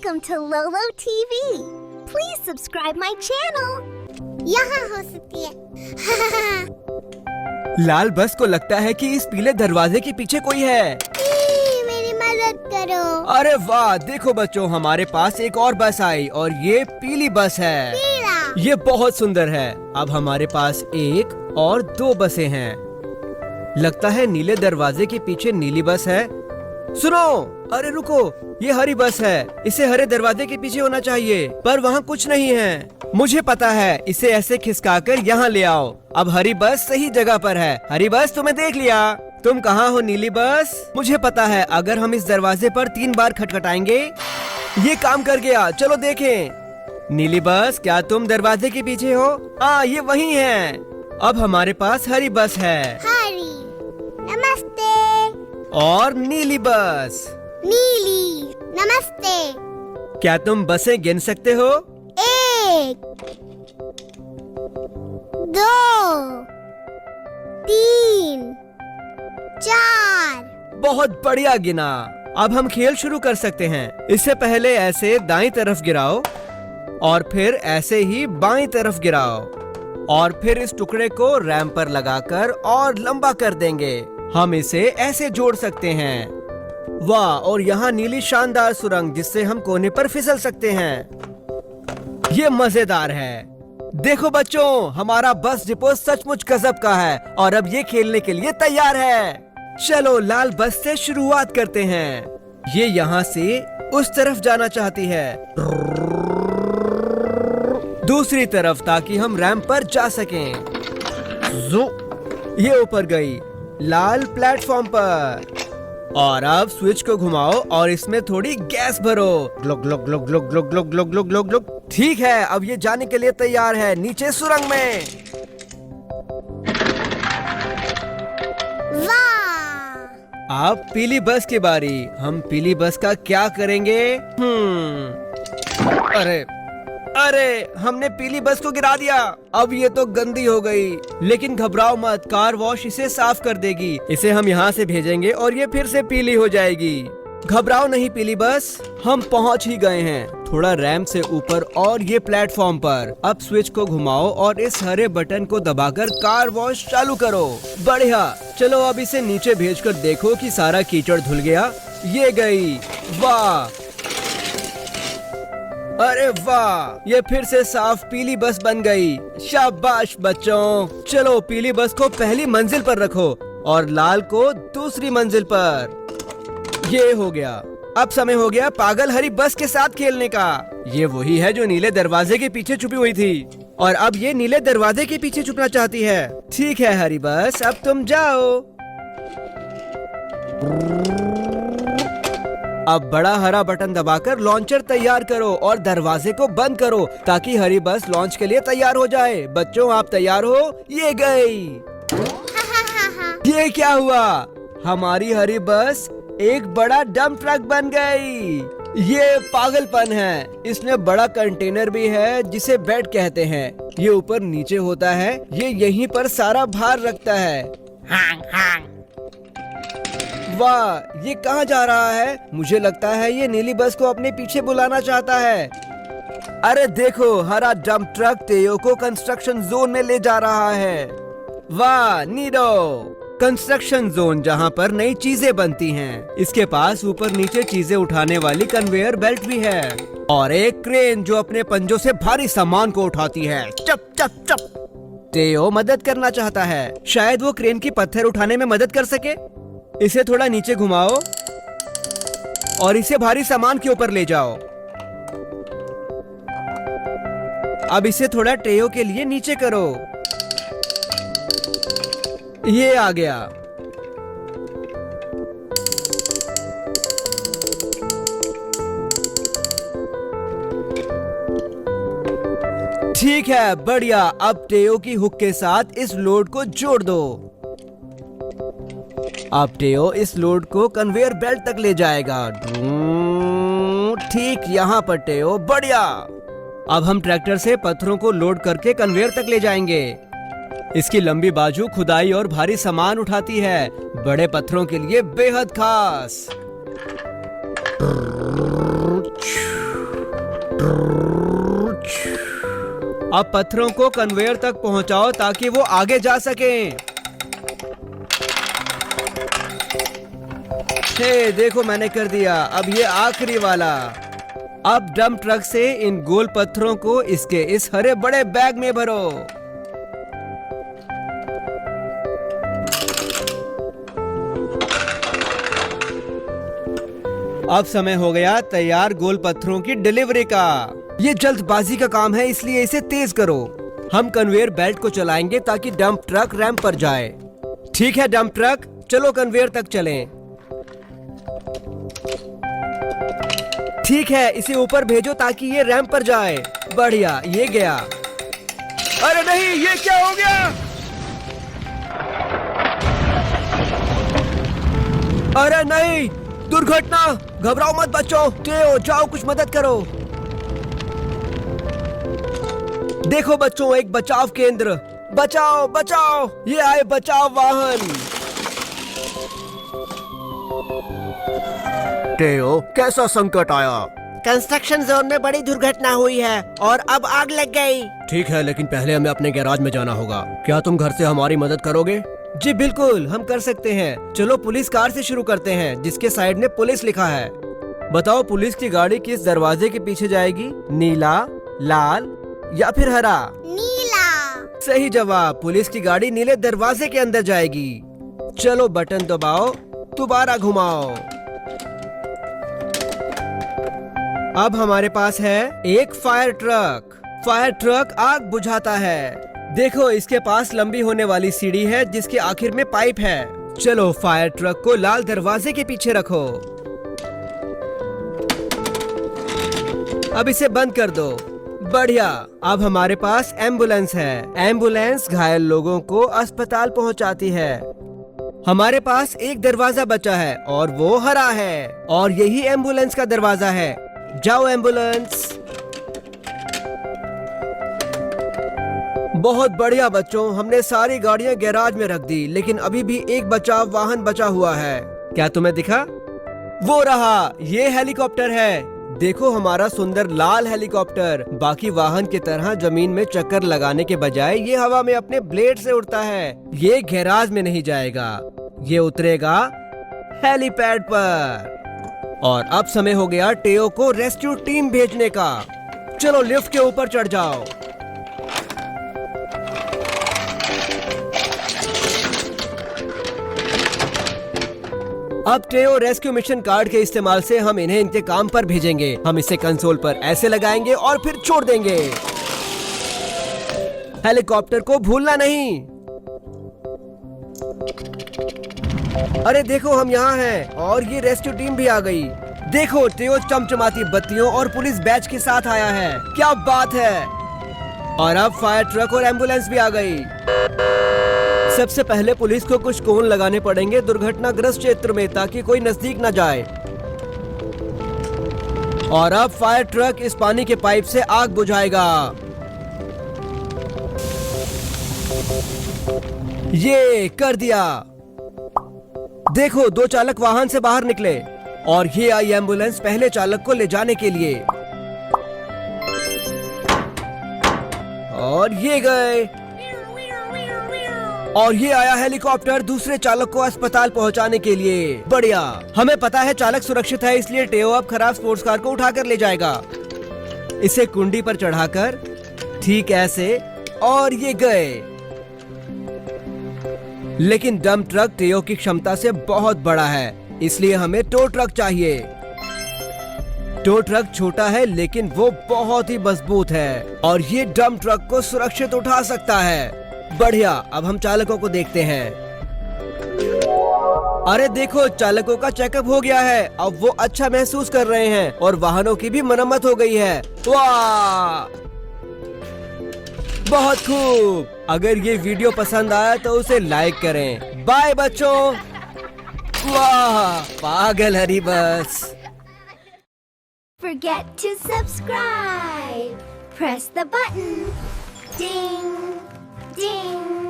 Welcome to Lolo TV. Please subscribe my channel. यहाँ हो सकती है। लाल बस को लगता है कि इस पीले दरवाजे के पीछे कोई है। मेरी मदद करो। अरे वाह, देखो बच्चों, हमारे पास एक और बस आई और ये पीली बस है। पीला। ये बहुत सुंदर है। अब हमारे पास एक और दो बसें हैं। लगता है नीले दरवाजे के पीछे नीली बस है। सुनो, अरे रुको, ये हरी बस है। इसे हरे दरवाजे के पीछे होना चाहिए, पर वहाँ कुछ नहीं है। मुझे पता है, इसे ऐसे खिसकाकर यहाँ ले आओ। अब हरी बस सही जगह पर है। हरी बस, तुम्हें देख लिया। तुम कहाँ हो नीली बस? मुझे पता है, अगर हम इस दरवाजे पर 3 बार खटखटाएंगे ये काम कर गया। चलो देखें। नीली बस, क्या तुम दरवाजे के पीछे हो? हाँ, ये वही है। अब हमारे पास हरी बस है। हरी, नमस्ते। और नीली बस। नीली, नमस्ते। क्या तुम बसें गिन सकते हो? 1 2 3 4। बहुत बढ़िया गिना। अब हम खेल शुरू कर सकते हैं। इससे पहले ऐसे दाईं तरफ गिराओ और फिर ऐसे ही बाईं तरफ गिराओ और फिर इस टुकड़े को रैंप पर लगाकर और लंबा कर देंगे। हम इसे ऐसे जोड़ सकते हैं। वाह, और यहाँ नीली शानदार सुरंग जिससे हम कोने पर फिसल सकते हैं। ये मजेदार है। देखो बच्चों, हमारा बस डिपो सचमुच गजब का है और अब ये खेलने के लिए तैयार है। चलो लाल बस से शुरुआत करते हैं। ये यहाँ से उस तरफ जाना चाहती है, दूसरी तरफ, ताकि हम रैंप पर जा सकें। ये ऊपर गई, लाल प्लेटफॉर्म पर। और अब स्विच को घुमाओ और इसमें थोड़ी गैस भरो। ग्लुक ग्लुक ग्लुक ग्लुक ग्लुक ग्लुक ग्लुक ग्लुक ग्लुक ग्लुक। ठीक है, अब ये जाने के लिए तैयार है नीचे सुरंग में। वाह! अब पीली बस की बारी। हम पीली बस का क्या करेंगे? अरे अरे, हमने पीली बस को गिरा दिया। अब ये तो गंदी हो गई। लेकिन घबराओ मत, कार वॉश इसे साफ कर देगी। इसे हम यहाँ से भेजेंगे और ये फिर से पीली हो जाएगी। घबराओ नहीं पीली बस, हम पहुँच ही गए हैं। थोड़ा रैंप से ऊपर और ये प्लेटफॉर्म पर। अब स्विच को घुमाओ और इस हरे बटन को दबाकर कार वॉश चालू करो। बढ़िया। चलो अब इसे नीचे भेजकर देखो कि सारा कीचड़ धुल गया। ये गई। वाह, अरे वाह, ये फिर से साफ पीली बस बन गई। शाबाश बच्चों। चलो पीली बस को पहली मंजिल पर रखो और लाल को दूसरी मंजिल पर। ये हो गया। अब समय हो गया पागल हरी बस के साथ खेलने का। ये वही है जो नीले दरवाजे के पीछे छुपी हुई थी और अब ये नीले दरवाजे के पीछे छुपना चाहती है। ठीक है हरी बस, अब तुम जाओ। अब बड़ा हरा बटन दबाकर लॉन्चर तैयार करो और दरवाजे को बंद करो ताकि हरी बस लॉन्च के लिए तैयार हो जाए। बच्चों आप तैयार हो? ये गई। ये क्या हुआ? हमारी हरी बस एक बड़ा डंप ट्रक बन गई। ये पागलपन है। इसमें बड़ा कंटेनर भी है जिसे बेड कहते हैं। ये ऊपर नीचे होता है। ये यहीं पर सारा भार रखता है। वाह, ये कहाँ जा रहा है? मुझे लगता है ये नीली बस को अपने पीछे बुलाना चाहता है। अरे देखो, हरा डंप ट्रक टेयो को कंस्ट्रक्शन जोन में ले जा रहा है। वाह नीडो, कंस्ट्रक्शन जोन जहाँ पर नई चीजें बनती हैं। इसके पास ऊपर नीचे चीजें उठाने वाली कन्वेयर बेल्ट भी है और एक क्रेन जो अपने पंजों से भारी सामान को उठाती है। चप चप चप। टेयो मदद करना चाहता है। शायद वो क्रेन की पत्थर उठाने में मदद कर सके। इसे थोड़ा नीचे घुमाओ और इसे भारी सामान के ऊपर ले जाओ। अब इसे थोड़ा टेयो के लिए नीचे करो। ये आ गया। ठीक है, बढ़िया। अब टेयो की हुक के साथ इस लोड को जोड़ दो। अब टेयो इस लोड को कन्वेयर बेल्ट तक ले जाएगा। ठीक यहाँ पर टेयो, बढ़िया। अब हम ट्रैक्टर से पत्थरों को लोड करके कन्वेयर तक ले जाएंगे। इसकी लंबी बाजू खुदाई और भारी सामान उठाती है, बड़े पत्थरों के लिए बेहद खास। अब पत्थरों को कन्वेयर तक पहुंचाओ ताकि वो आगे जा सकें। हे देखो मैंने कर दिया। अब ये आखिरी वाला। अब डंप ट्रक से इन गोल पत्थरों को इसके इस हरे बड़े बैग में भरो। अब समय हो गया तैयार गोल पत्थरों की डिलीवरी का। ये जल्दबाजी का काम है इसलिए इसे तेज करो। हम कन्वेयर बेल्ट को चलाएंगे ताकि डंप ट्रक रैंप पर जाए। ठीक है डंप ट्रक, चलो कन्वेयर तक चलें। ठीक है, इसे ऊपर भेजो ताकि ये रैंप पर जाए। बढ़िया, ये गया। अरे नहीं, ये क्या हो गया? अरे नहीं, दुर्घटना। घबराओ मत बच्चों। टेओ, जाओ कुछ मदद करो। देखो बच्चों, एक बचाव केंद्र। बचाओ बचाओ, ये आए बचाव वाहन। टेओ, कैसा संकट आया? कंस्ट्रक्शन जोन में बड़ी दुर्घटना हुई है और अब आग लग गई। ठीक है, लेकिन पहले हमें अपने गैराज में जाना होगा। क्या तुम घर से हमारी मदद करोगे? जी बिल्कुल, हम कर सकते हैं। चलो पुलिस कार से शुरू करते हैं जिसके साइड में पुलिस लिखा है। बताओ पुलिस की गाड़ी किस दरवाजे के पीछे जाएगी? नीला, लाल या फिर हरा? नीला। सही जवाब। पुलिस की गाड़ी नीले दरवाजे के अंदर जाएगी। चलो बटन दबाओ, दोबारा घुमाओ। अब हमारे पास है एक फायर ट्रक। फायर ट्रक आग बुझाता है। देखो, इसके पास लंबी होने वाली सीढ़ी है जिसके आखिर में पाइप है। चलो फायर ट्रक को लाल दरवाजे के पीछे रखो। अब इसे बंद कर दो। बढ़िया। अब हमारे पास एम्बुलेंस है। एम्बुलेंस घायल लोगों को अस्पताल पहुंचाती है। हमारे पास एक दरवाजा बचा है और वो हरा है और यही एम्बुलेंस का दरवाजा है। जाओ एम्बुलेंस। बहुत बढ़िया बच्चों, हमने सारी गाड़ियां गैराज में रख दी, लेकिन अभी भी एक बचाव वाहन बचा हुआ है। क्या तुम्हें दिखा? वो रहा, ये हेलीकॉप्टर है। देखो हमारा सुंदर लाल हेलीकॉप्टर। बाकी वाहन की तरह जमीन में चक्कर लगाने के बजाय ये हवा में अपने ब्लेड से उड़ता है। ये गैराज में नहीं जाएगा, ये उतरेगा हेलीपैड पर। और अब समय हो गया टेओ को रेस्क्यू टीम भेजने का। चलो लिफ्ट के ऊपर चढ़ जाओ। अब टेओ रेस्क्यू मिशन कार्ड के इस्तेमाल से हम इन्हें इनके काम पर भेजेंगे। हम इसे कंसोल पर ऐसे लगाएंगे और फिर छोड़ देंगे। हेलीकॉप्टर को भूलना नहीं। अरे देखो, हम यहाँ हैं और ये रेस्क्यू टीम भी आ गई। देखो, टेओ चमचमाती बत्तियों और पुलिस बैच के साथ आया है। क्या बात है। और अब फायर ट्रक और एम्बुलेंस भी आ गई। सबसे पहले पुलिस को कुछ कोन लगाने पड़ेंगे दुर्घटनाग्रस्त क्षेत्र में ताकि कोई नजदीक न जाए। और अब फायर ट्रक इस पानी के पाइप से आग बुझाएगा। ये कर दिया। देखो, दो चालक वाहन से बाहर निकले और ये आई एम्बुलेंस पहले चालक को ले जाने के लिए। और ये गए। और ये आया हेलीकॉप्टर दूसरे चालक को अस्पताल पहुंचाने के लिए। बढ़िया। हमें पता है चालक सुरक्षित है, इसलिए टेओ अब खराब स्पोर्ट्स कार को उठाकर ले जाएगा। इसे कुंडी पर चढ़ाकर ठीक ऐसे, और ये गए। लेकिन डंप ट्रक टेओ की क्षमता से बहुत बड़ा है, इसलिए हमें टो ट्रक चाहिए। टो ट्रक छोटा है लेकिन वो बहुत ही मजबूत है और ये डंप ट्रक को सुरक्षित उठा सकता है। बढ़िया। अब हम चालकों को देखते हैं। अरे देखो, चालकों का चेकअप हो गया है। अब वो अच्छा महसूस कर रहे हैं और वाहनों की भी मरम्मत हो गई है। वाह, बहुत खूब। अगर ये वीडियो पसंद आया तो उसे लाइक करें। बाय बच्चों। वाह, पागल हरी बस। Forget to subscribe. Press the button. Ding, ding.